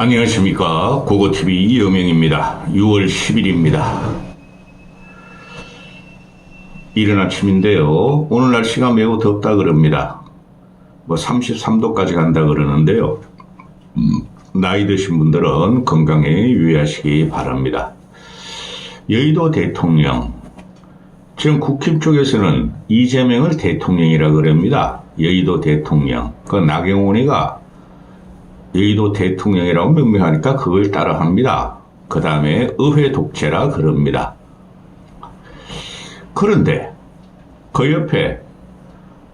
안녕하십니까. 고고TV 이영명입니다. 6월 10일입니다. 이른 아침인데요. 오늘 날씨가 매우 덥다 그럽니다. 33도까지 간다 그러는데요. 나이 드신 분들은 건강에 유의하시기 바랍니다. 여의도 대통령, 지금 국힘 쪽에서는 이재명을 대통령이라 그럽니다. 여의도 대통령. 그 나경원이가 여의도 대통령이라고 명명하니까 그걸 따라합니다. 그 다음에 의회 독재라 그럽니다. 그런데 그 옆에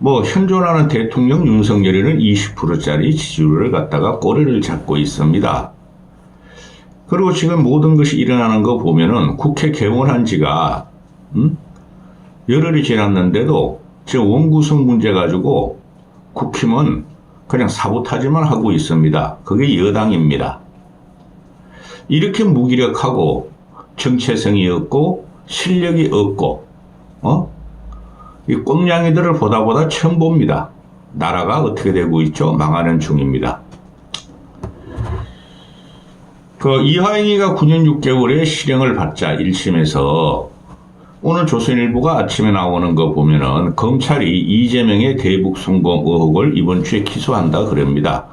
현존하는 대통령 윤석열이는 20%짜리 지지율을 갖다가 꼬리를 잡고 있습니다. 그리고 지금 모든 것이 일어나는 거 보면은 국회 개원한 지가 열흘이 지났는데도 지금 원구성 문제 가지고 국힘은 그냥 사보타지만 하고 있습니다. 그게 여당입니다. 이렇게 무기력하고 정체성이 없고 실력이 없고 이 꼼냥이들을 보다 처음 봅니다. 나라가 어떻게 되고 있죠? 망하는 중입니다. 이화영이가 9년 6개월의 실형을 받자 1심에서 오늘 조선일보가 아침에 나오는 거 보면은 검찰이 이재명의 대북 송금 의혹을 이번 주에 기소한다 그럽니다.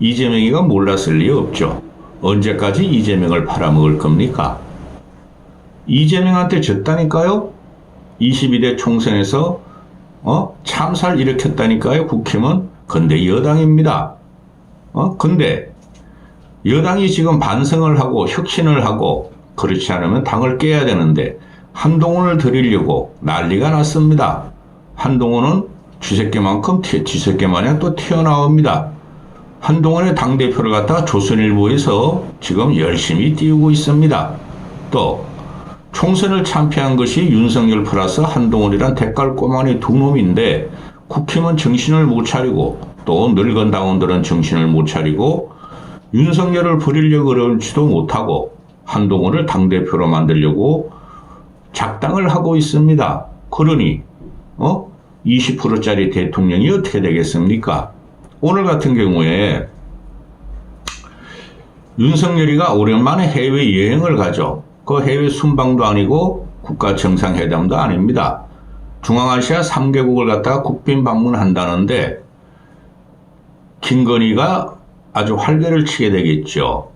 이재명이가 몰랐을 리 없죠. 언제까지 이재명을 팔아먹을 겁니까? 이재명한테 졌다니까요? 22대 총선에서 참사를 일으켰다니까요, 국힘은. 근데 여당입니다. 근데 여당이 지금 반성을 하고 혁신을 하고 그렇지 않으면 당을 깨야 되는데 한동훈을 드리려고 난리가 났습니다. 한동훈은 쥐새끼만큼 쥐새끼마냥 또 튀어나옵니다. 한동훈의 당대표를 갖다가 조선일보에서 지금 열심히 띄우고 있습니다. 또 총선을 참패한 것이 윤석열 플러스 한동훈이란 대깔 꼬마니 두 놈인데 국힘은 정신을 못 차리고 또 늙은 당원들은 정신을 못 차리고 윤석열을 부리려고 그러지도 못하고 한동훈을 당대표로 만들려고 작당을 하고 있습니다. 그러니 20%짜리 대통령이 어떻게 되겠습니까? 오늘 같은 경우에 윤석열이가 오랜만에 해외여행을 가죠. 그 해외 순방도 아니고 국가정상회담도 아닙니다. 중앙아시아 3개국을 갖다가 국빈 방문한다는데 김건희가 아주 활개를 치게 되겠죠.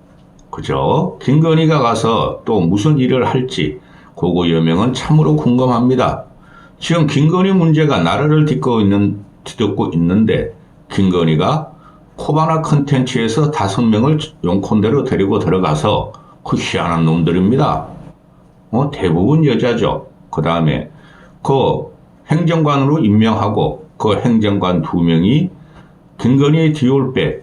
그죠? 김건희가 가서 또 무슨 일을 할지 그거 여명은 참으로 궁금합니다. 지금 김건희 문제가 나라를 뒤덮고 있는데 김건희가 코바나 컨텐츠에서 5명을 용콘대로 데리고 들어가서 그 희한한 놈들입니다. 대부분 여자죠. 그 다음에 그 행정관으로 임명하고 그 행정관 2명이 김건희의 디올백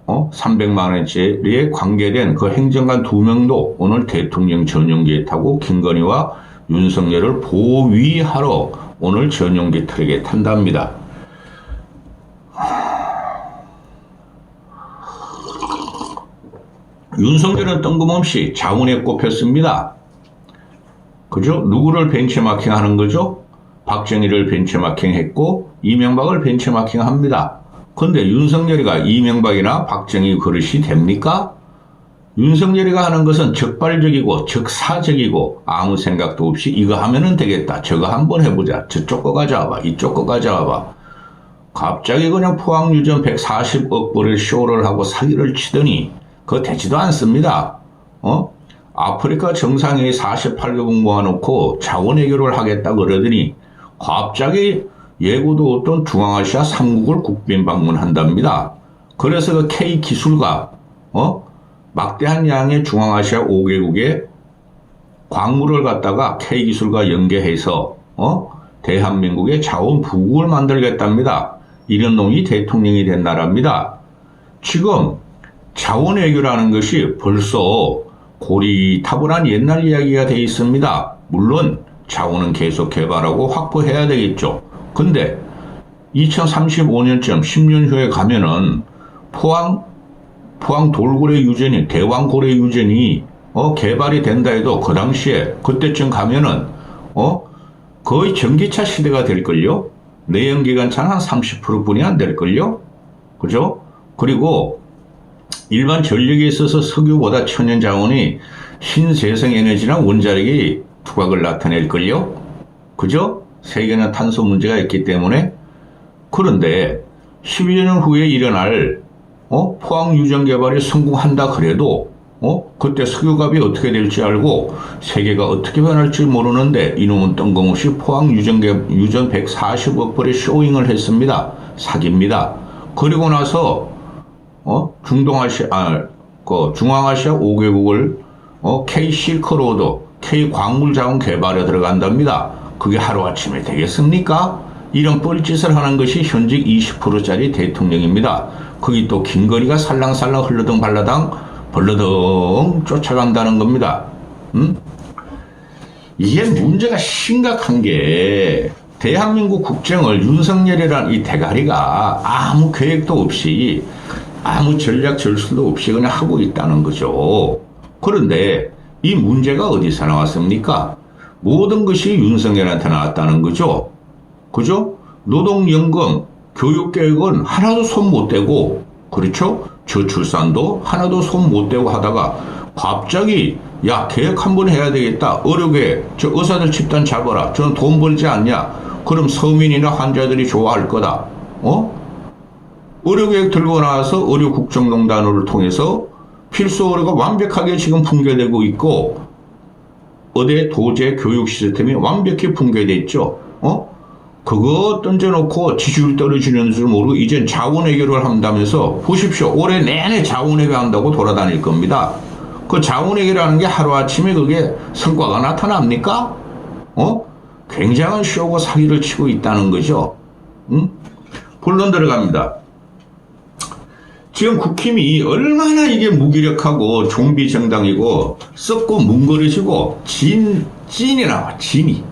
300만 원짜리에 관계된 그 행정관 2명도 오늘 대통령 전용기에 타고 김건희와 윤석열을 보위하러 오늘 전용기 트럭에 탄답니다. 윤석열은 뜬금없이 자문에 꼽혔습니다. 그죠? 누구를 벤치마킹 하는 거죠? 박정희를 벤치마킹 했고 이명박을 벤치마킹 합니다. 근데 윤석열이가 이명박이나 박정희 그릇이 됩니까? 윤석열이가 하는 것은 적발적이고 적사적이고 아무 생각도 없이 이거 하면은 되겠다. 저거 한번 해보자. 저쪽 거 가져와봐. 이쪽 거 가져와봐. 갑자기 그냥 포항유전 140억 불을 쇼를 하고 사기를 치더니 그거 되지도 않습니다. 아프리카 정상회의 48개국 모아놓고 자원외교를 하겠다 그러더니 갑자기 예고도 어떤 중앙아시아 3국을 국빈 방문한답니다. 그래서 그 K기술가 막대한 양의 중앙아시아 5개국의 광물을 갖다가 K기술과 연계해서 대한민국의 자원 부국을 만들겠답니다. 이런 놈이 대통령이 된 나라입니다. 지금 자원 외교라는 것이 벌써 고리타분한 옛날 이야기가 되어 있습니다. 물론 자원은 계속 개발하고 확보해야 되겠죠. 근데 2035년쯤 10년 후에 가면은 포항 돌고래 유전이 대왕고래 유전이 개발이 된다 해도 그 당시에 그때쯤 가면은 거의 전기차 시대가 될걸요. 내연기관차는 한 30%뿐이 안 될걸요. 그죠? 그리고 일반 전력에 있어서 석유보다 천연자원이 신재생에너지나 원자력이 두각을 나타낼걸요? 그죠? 세계는 탄소 문제가 있기 때문에. 그런데 12년 후에 일어날 포항 유전 개발이 성공한다 그래도 그때 석유값이 어떻게 될지 알고 세계가 어떻게 변할지 모르는데 이놈은 뜬금없이 포항 유전 140억 불의 쇼잉을 했습니다. 사기입니다. 그리고 나서 중앙아시아 5개국을 K 실크로드, K 광물자원 개발에 들어간답니다. 그게 하루아침에 되겠습니까? 이런 뻘짓을 하는 것이 현직 20%짜리 대통령입니다. 거기 또 김건희가 살랑살랑 흘러덩 발라당 벌러덩 쫓아간다는 겁니다. 이게 문제가 심각한 게 대한민국 국정을 윤석열이라는 이 대가리가 아무 계획도 없이 아무 전략 전술도 없이 그냥 하고 있다는 거죠. 그런데 이 문제가 어디서 나왔습니까? 모든 것이 윤석열한테 나왔다는 거죠. 그죠? 노동연금, 교육계획은 하나도 손 못 대고, 그렇죠? 저출산도 하나도 손 못 대고 하다가 갑자기 야 계획 한번 해야 되겠다. 의료계 저 의사들 집단 잡아라. 저는 돈 벌지 않냐. 그럼 서민이나 환자들이 좋아할 거다. 의료계획 들고 나와서 의료국정농단을 통해서 필수 의료가 완벽하게 지금 붕괴되고 있고 어디 도제 교육 시스템이 완벽히 붕괴돼 있죠. 그거 던져놓고 지지율 떨어지는 줄 모르고 이젠 자원외교를 한다면서 보십시오. 올해 내내 자원외교 한다고 돌아다닐 겁니다. 그 자원외교라는 게 하루아침에 그게 성과가 나타납니까? 굉장한 쇼고 사기를 치고 있다는 거죠. 본론 들어갑니다. 지금 국힘이 얼마나 이게 무기력하고 좀비 정당이고 썩고 뭉거려지고 진이 나와 진이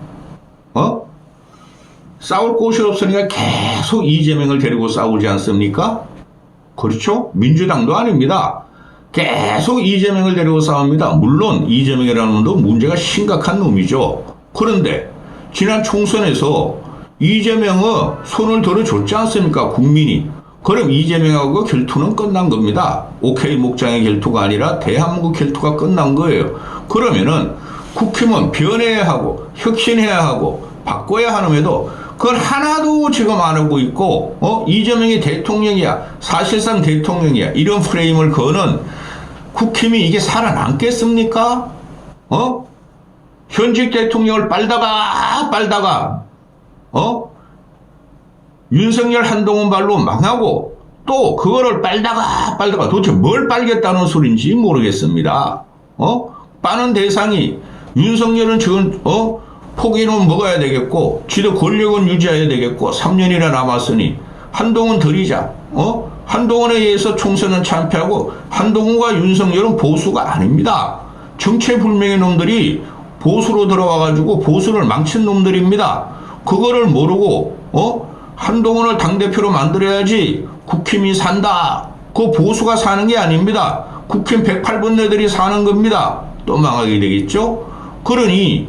싸울 곳이 없으니까 계속 이재명을 데리고 싸우지 않습니까? 그렇죠? 민주당도 아닙니다. 계속 이재명을 데리고 싸웁니다. 물론 이재명이라는 놈도 문제가 심각한 놈이죠. 그런데 지난 총선에서 이재명은 손을 들어줬지 않습니까? 국민이. 그럼 이재명하고 결투는 끝난 겁니다. 오케이 목장의 결투가 아니라 대한민국 결투가 끝난 거예요. 그러면은 국힘은 변해야 하고 혁신해야 하고 바꿔야 하는데도 그걸 하나도 지금 안 하고 있고 이재명이 대통령이야. 사실상 대통령이야. 이런 프레임을 거는 국힘이 이게 살아남겠습니까? 현직 대통령을 빨다가 윤석열 한동훈 발로 망하고 또 그거를 빨다가 도대체 뭘 빨겠다는 소린지 모르겠습니다. 빠는 대상이 윤석열은 지금 포기는 먹어야 되겠고 지도 권력은 유지해야 되겠고 3년이나 남았으니 한동훈 들이자. 한동훈에 의해서 총선은 참패하고 한동훈과 윤석열은 보수가 아닙니다. 정체불명의 놈들이 보수로 들어와가지고 보수를 망친 놈들입니다. 그거를 모르고 한동훈을 당대표로 만들어야지 국힘이 산다. 그 보수가 사는 게 아닙니다. 국힘 108번뇌들이 사는 겁니다. 또 망하게 되겠죠? 그러니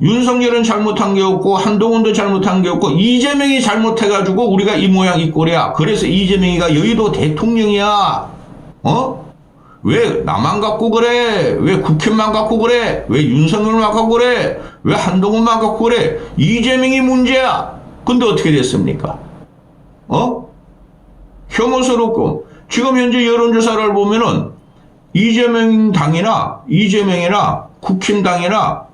윤석열은 잘못한 게 없고 한동훈도 잘못한 게 없고 이재명이 잘못해가지고 우리가 이 모양 이 꼴이야. 그래서 이재명이가 여의도 대통령이야. 왜 나만 갖고 그래? 왜 국힘만 갖고 그래? 왜 윤석열만 갖고 그래? 왜 한동훈만 갖고 그래? 이재명이 문제야. 근데 어떻게 됐습니까? 혐오스럽고 지금 현재 여론조사를 보면은 이재명이나 국힘당이나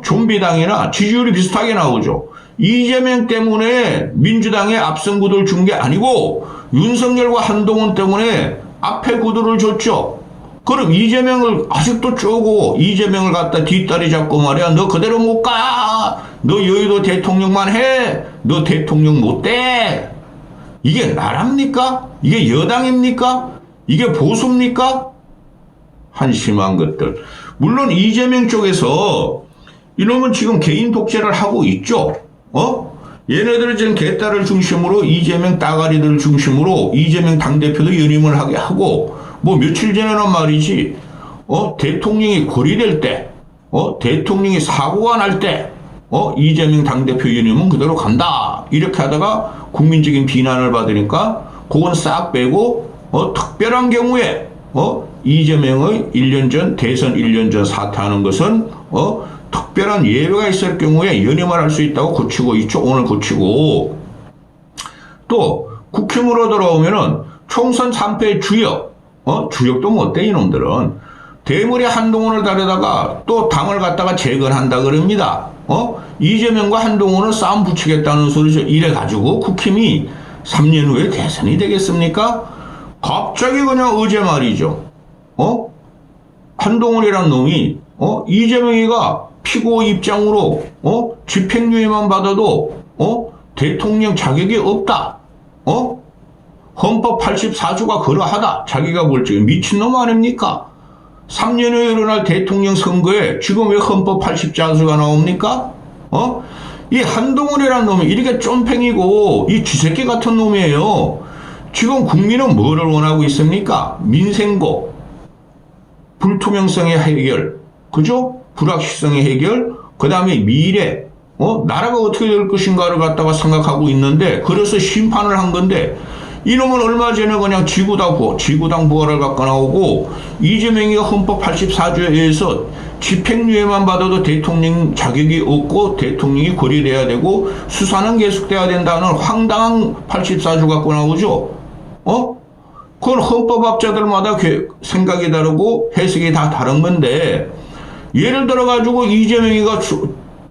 좀비당이나 지지율이 비슷하게 나오죠. 이재명 때문에 민주당에 앞선 구도를 준 게 아니고 윤석열과 한동훈 때문에 앞에 구도를 줬죠. 그럼 이재명을 아직도 쪼고 이재명을 갖다 뒷다리 잡고 말이야. 너 그대로 못 가. 너 여의도 대통령만 해. 너 대통령 못 돼. 이게 나랍니까? 이게 여당입니까? 이게 보수입니까? 한심한 것들. 물론 이재명 쪽에서 이놈은 지금 개인 독재를 하고 있죠. 얘네들은 지금 개딸을 중심으로 이재명 따가리들을 중심으로 이재명 당대표도 연임을 하게 하고 뭐 며칠 전에는 말이지 대통령이 고리될 때 대통령이 사고가 날 때 이재명 당대표 연임은 그대로 간다 이렇게 하다가 국민적인 비난을 받으니까 그건 싹 빼고 특별한 경우에 이재명의 1년 전 대선 1년 전 사퇴하는 것은 특별한 예외가 있을 경우에 연임을 할 수 있다고 고치고 있죠. 오늘 고치고 또 국힘으로 돌아오면은 총선 3패 주역 주역도 못돼 이놈들은 대머리 한동훈을 다려다가 또 당을 갖다가 재건한다 그럽니다. 이재명과 한동훈을 싸움 붙이겠다는 소리죠. 이래가지고 국힘이 3년 후에 대선이 되겠습니까? 갑자기 그냥 어제 말이죠. 한동훈이란 놈이 이재명이가 피고 입장으로 집행유예만 받아도 대통령 자격이 없다. 헌법 84조가 그러하다. 자기가 볼 적에 미친놈 아닙니까? 3년 후에 일어날 대통령 선거에 지금 왜 헌법 84조가 나옵니까? 이 한동훈이라는 놈이 이렇게 쫌팽이고 이 쥐새끼 같은 놈이에요. 지금 국민은 뭐를 원하고 있습니까? 민생고, 불투명성의 해결, 그죠? 불확실성의 해결, 그 다음에 미래, 나라가 어떻게 될 것인가를 갖다가 생각하고 있는데, 그래서 심판을 한 건데, 이놈은 얼마 전에 그냥 지구당 부활을 갖고 나오고, 이재명이가 헌법 84조에 의해서 집행유예만 받아도 대통령 자격이 없고, 대통령이 고려돼야 되고, 수사는 계속돼야 된다는 황당한 84조 갖고 나오죠? 그건 헌법학자들마다 생각이 다르고 해석이 다 다른 건데, 예를 들어가지고 이재명이가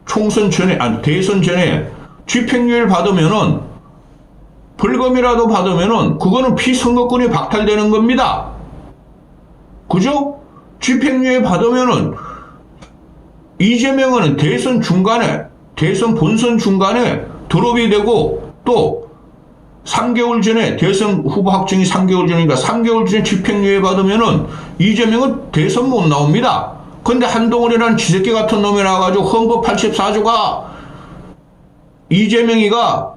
총선 전에, 대선 전에 집행유예를 받으면은, 벌금이라도 받으면은, 그거는 피선거권이 박탈되는 겁니다. 그죠? 집행유예 받으면은, 이재명은 대선 본선 중간에 드롭이 되고, 또, 3개월 전에 대선 후보 확정이 3개월 전이니까 3개월 전에 집행유예 받으면은 이재명은 대선 못 나옵니다. 근데 한동훈이라는 쥐새끼 같은 놈이 나와가지고 헌법 84조가 이재명이가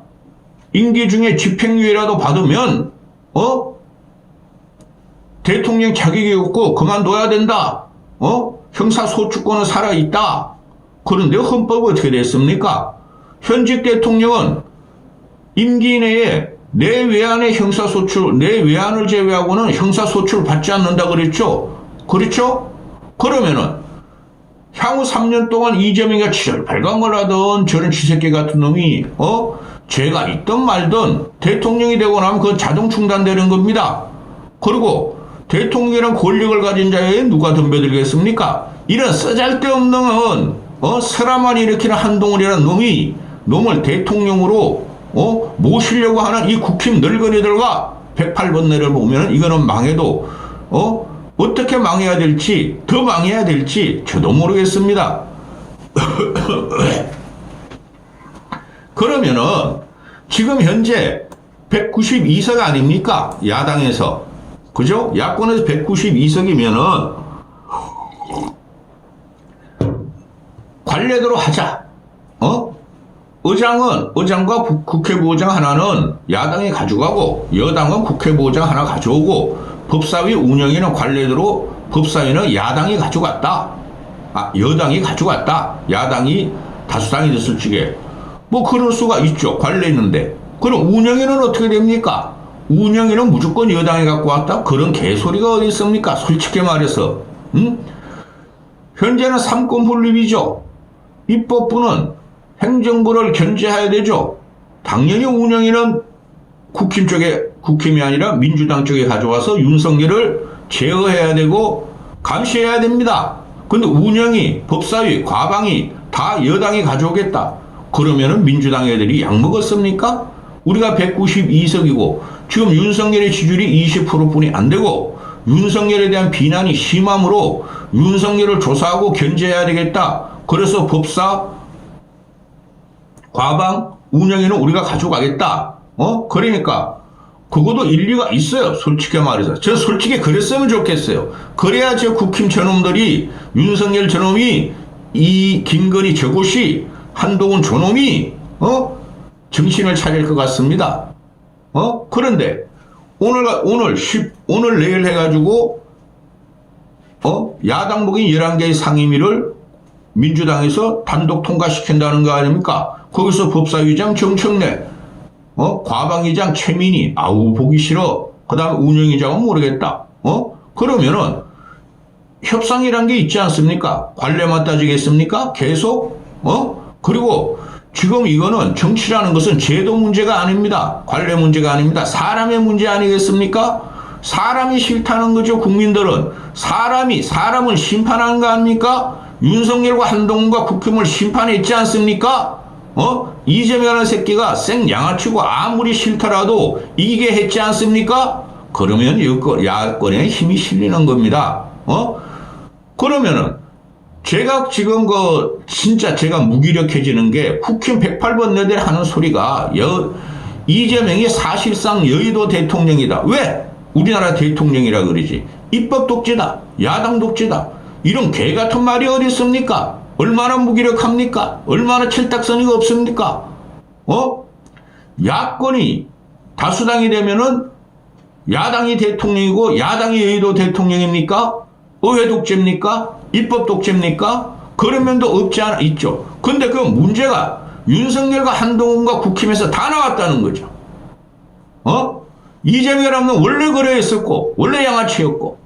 임기 중에 집행유예라도 받으면 대통령 자격이 없고 그만둬야 된다. 형사소추권은 살아있다. 그런데 헌법이 어떻게 됐습니까? 현직 대통령은 임기 내에 내 외안의 내 외안을 제외하고는 형사소추를 받지 않는다 그랬죠? 그렇죠? 그러면은 향후 3년 동안 이재명이가 발광을 하던 저런 쥐새끼 같은 놈이 죄가 있든 말든 대통령이 되고 나면 그건 자동 중단되는 겁니다. 그리고 대통령이란 권력을 가진 자에 누가 덤벼들겠습니까? 이런 쓰잘데없는 사람만 일으키는 한동훈이라는 놈을 대통령으로 모시려고 하는 이 국힘 늙은이들과 108번뇌를 보면 이거는 망해도 어떻게 망해야 될지 더 망해야 될지 저도 모르겠습니다. 그러면은 지금 현재 192석 아닙니까? 야당에서. 그죠? 야권에서 192석이면은 관례대로 하자. 의장과 국회부의장 하나는 야당이 가져가고 여당은 국회부의장 하나 가져오고 법사위 운영위는 관례대로 법사위는 야당이 가져갔다. 여당이 가져갔다. 야당이 다수당이 됐을 적에 뭐 그럴 수가 있죠. 관례 있는데. 그럼 운영위는 어떻게 됩니까? 운영위는 무조건 여당이 갖고 왔다? 그런 개소리가 어디 있습니까? 솔직히 말해서. 현재는 삼권 분립이죠. 입법부는 행정부를 견제해야 되죠. 당연히 운영위는 국힘이 아니라 민주당 쪽에 가져와서 윤석열을 제어해야 되고 감시해야 됩니다. 근데 운영위, 법사위, 과방위 다 여당이 가져오겠다. 그러면은 민주당 애들이 약 먹었습니까? 우리가 192석이고 지금 윤석열의 지지율이 20%뿐이 안 되고 윤석열에 대한 비난이 심함으로 윤석열을 조사하고 견제해야 되겠다. 그래서 법사, 과방, 운영위는 우리가 가져가겠다. 그러니까 그것도 일리가 있어요. 솔직히 말해서. 저 솔직히 그랬으면 좋겠어요. 그래야 저 국힘 저놈들이 윤석열 저놈이 이 김건희 저곳이 한동훈 저놈이 정신을 차릴 것 같습니다. 그런데 오늘 내일 해가지고 야당 복인 11개의 상임위를 민주당에서 단독 통과시킨다는 거 아닙니까? 거기서 법사위장 정청래, 과방위장 최민희, 아우 보기 싫어. 그 다음에 운영위자면 모르겠다. 그러면은 협상이란 게 있지 않습니까? 관례만 따지겠습니까? 계속? 그리고 지금 이거는 정치라는 것은 제도 문제가 아닙니다. 관례 문제가 아닙니다. 사람의 문제 아니겠습니까? 사람이 싫다는 거죠. 국민들은 사람이 사람을 심판하는 거 아닙니까? 윤석열과 한동훈과 국힘을 심판했지 않습니까? 이재명이라는 새끼가 생양아치고 아무리 싫더라도 이기게 했지 않습니까? 그러면 야권에 힘이 실리는 겁니다. 그러면은 제가 지금 진짜 제가 무기력해지는 게 국힘 108번 내대 하는 소리가 이재명이 사실상 여의도 대통령이다. 왜? 우리나라 대통령이라 그러지. 입법 독재다. 야당 독재다. 이런 개 같은 말이 어디 있습니까? 얼마나 무기력합니까? 얼마나 칠딱선이가 없습니까? 야권이 다수당이 되면은 야당이 대통령이고 야당이 여의도 대통령입니까? 의회 독재입니까? 입법 독재입니까? 그런 면도 없지 않아 있죠. 근데 그 문제가 윤석열과 한동훈과 국힘에서 다 나왔다는 거죠. 이재명이라면 원래 그래했었고 원래 양아치였고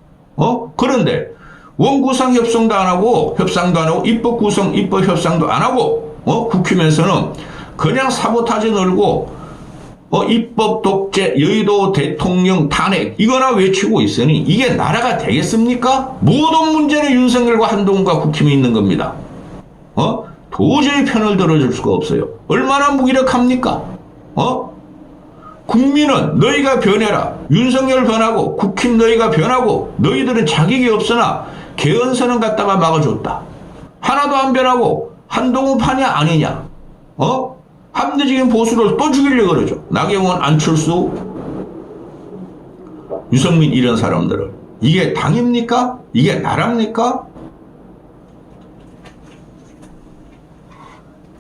그런데 원구성 협상도 안 하고 입법 구성 입법 협상도 안 하고 국힘에서는 그냥 사보타지 늘고 입법 독재 여의도 대통령 탄핵 이거나 외치고 있으니 이게 나라가 되겠습니까? 모든 문제는 윤석열과 한동훈과 국힘이 있는 겁니다. 도저히 편을 들어줄 수가 없어요. 얼마나 무기력합니까? 국민은 너희가 변해라. 윤석열 변하고 국힘 너희가 변하고 너희들은 자격이 없으나 개헌선언 갖다가 막아줬다. 하나도 안 변하고 한동훈 판이 아니냐. 합리적인 보수를 또 죽이려고 그러죠. 나경원, 안철수, 유승민 이런 사람들을. 이게 당입니까? 이게 나랍니까?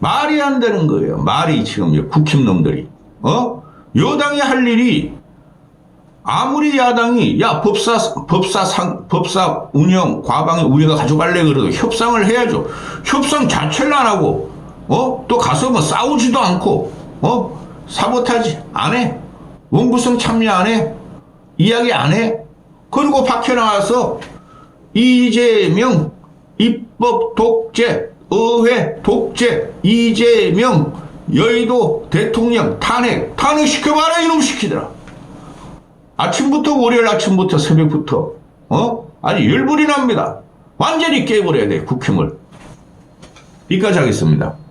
말이 안 되는 거예요. 말이 지금 국힘 놈들이. 여당이 할 일이 아무리 야당이 법사 운영 과방에 우리가 가져갈래 그래도 협상을 해야죠. 협상 자체를 안 하고 또 가서 뭐 싸우지도 않고 사보타지 안 해. 원구성 참여 안 해. 이야기 안 해. 그리고 밖에 나와서 이재명 입법 독재 의회 독재 이재명 여의도 대통령 탄핵 시켜봐라 이놈 시키더라. 아침부터 월요일 아침부터 새벽부터 아니 열불이 납니다. 완전히 깨버려야 돼 국힘을. 여기까지 하겠습니다.